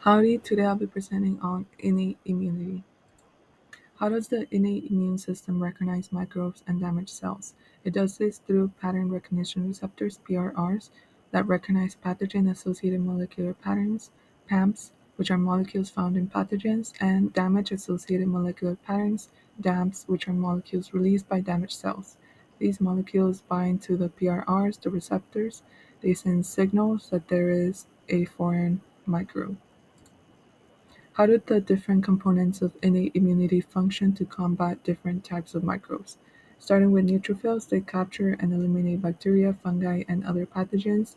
Howdy, today I'll be presenting on innate immunity. How does the innate immune system recognize microbes and damaged cells? It does this through pattern recognition receptors, PRRs, that recognize pathogen-associated molecular patterns, PAMPs, which are molecules found in pathogens, and damage-associated molecular patterns, DAMPs, which are molecules released by damaged cells. These molecules bind to the PRRs, the receptors. They send signals that there is a foreign microbe. How do the different components of innate immunity function to combat different types of microbes? Starting with neutrophils, they capture and eliminate bacteria, fungi, and other pathogens.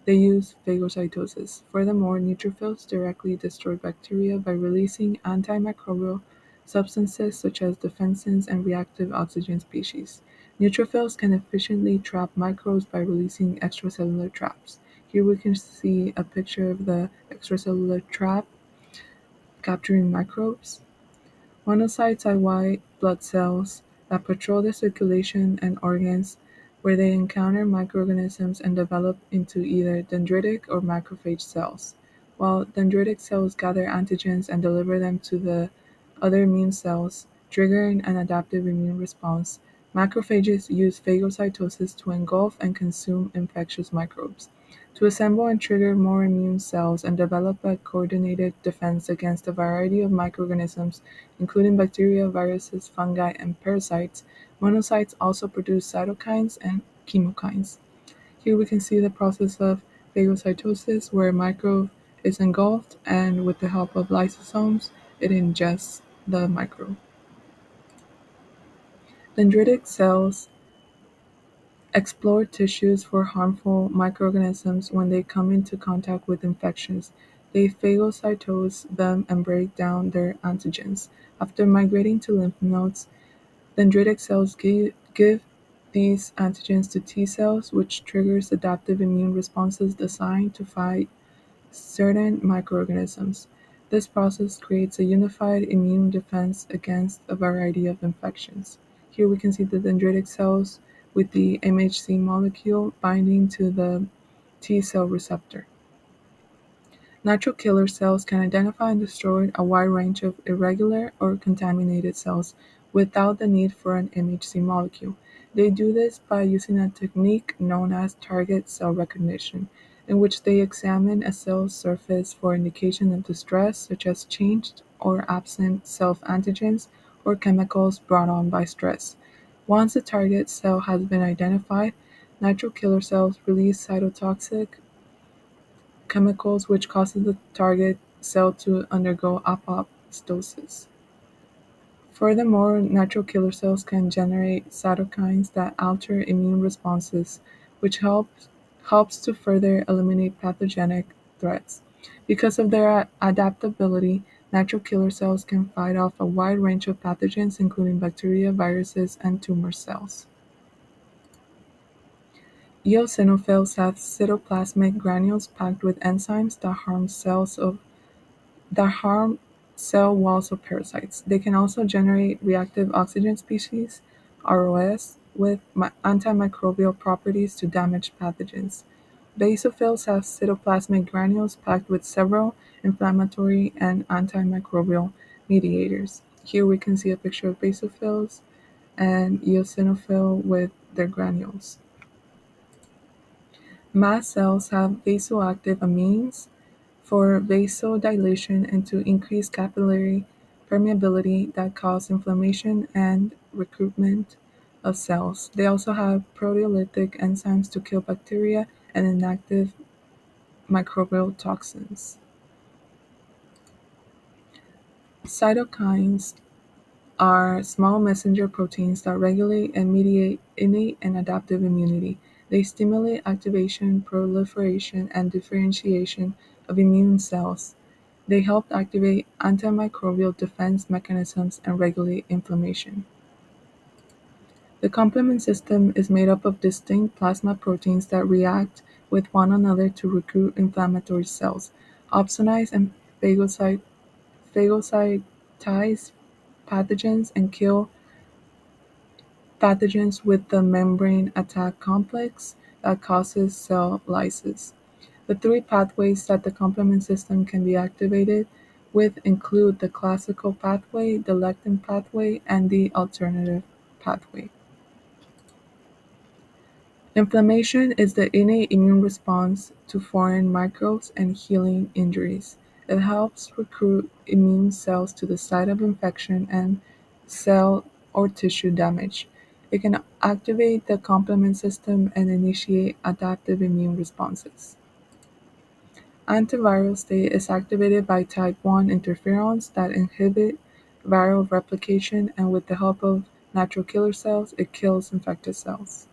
They use phagocytosis. Furthermore, neutrophils directly destroy bacteria by releasing antimicrobial substances such as defensins and reactive oxygen species. Neutrophils can efficiently trap microbes by releasing extracellular traps. Here we can see a picture of the extracellular trap capturing microbes. Monocytes are white blood cells that patrol the circulation and organs where they encounter microorganisms and develop into either dendritic or macrophage cells. While dendritic cells gather antigens and deliver them to the other immune cells, triggering an adaptive immune response, macrophages use phagocytosis to engulf and consume infectious microbes, to assemble and trigger more immune cells and develop a coordinated defense against a variety of microorganisms, including bacteria, viruses, fungi, and parasites. Monocytes also produce cytokines and chemokines. Here we can see the process of phagocytosis, where a microbe is engulfed, and with the help of lysosomes, it ingests the microbe. Dendritic cells explore tissues for harmful microorganisms when they come into contact with infections. They phagocytose them and break down their antigens. After migrating to lymph nodes, dendritic cells give these antigens to T cells, which triggers adaptive immune responses designed to fight certain microorganisms. This process creates a unified immune defense against a variety of infections. Here we can see the dendritic cells with the MHC molecule binding to the T cell receptor. Natural killer cells can identify and destroy a wide range of irregular or contaminated cells without the need for an MHC molecule. They do this by using a technique known as target cell recognition, in which they examine a cell's surface for indication of distress, such as changed or absent self-antigens or chemicals brought on by stress. Once the target cell has been identified, natural killer cells release cytotoxic chemicals which causes the target cell to undergo apoptosis. Furthermore, natural killer cells can generate cytokines that alter immune responses, which helps to further eliminate pathogenic threats. Because of their adaptability, natural killer cells can fight off a wide range of pathogens, including bacteria, viruses, and tumor cells. Eosinophils have cytoplasmic granules packed with enzymes that harm cell walls of parasites. They can also generate reactive oxygen species, ROS, with antimicrobial properties to damage pathogens. Basophils have cytoplasmic granules packed with several inflammatory and antimicrobial mediators. Here we can see a picture of basophils and eosinophil with their granules. Mast cells have vasoactive amines for vasodilation and to increase capillary permeability that cause inflammation and recruitment of cells. They also have proteolytic enzymes to kill bacteria and inactive microbial toxins. Cytokines are small messenger proteins that regulate and mediate innate and adaptive immunity. They stimulate activation, proliferation, and differentiation of immune cells. They help activate antimicrobial defense mechanisms and regulate inflammation. The complement system is made up of distinct plasma proteins that react with one another to recruit inflammatory cells, opsonize and phagocytize pathogens, and kill pathogens with the membrane attack complex that causes cell lysis. The three pathways that the complement system can be activated with include the classical pathway, the lectin pathway, and the alternative pathway. Inflammation is the innate immune response to foreign microbes and healing injuries. It helps recruit immune cells to the site of infection and cell or tissue damage. It can activate the complement system and initiate adaptive immune responses. Antiviral state is activated by type 1 interferons that inhibit viral replication, and with the help of natural killer cells, it kills infected cells.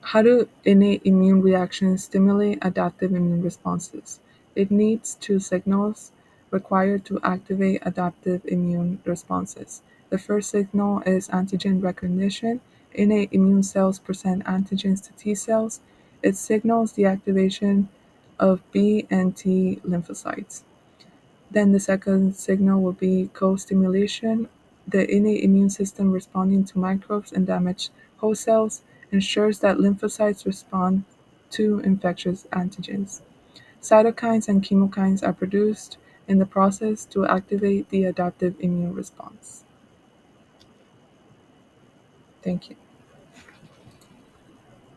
How do innate immune reactions stimulate adaptive immune responses? It needs two signals required to activate adaptive immune responses. The first signal is antigen recognition. Innate immune cells present antigens to T cells. It signals the activation of B and T lymphocytes. Then the second signal will be co-stimulation. The innate immune system responding to microbes and damaged host cells ensures that lymphocytes respond to infectious antigens. Cytokines and chemokines are produced in the process to activate the adaptive immune response. Thank you.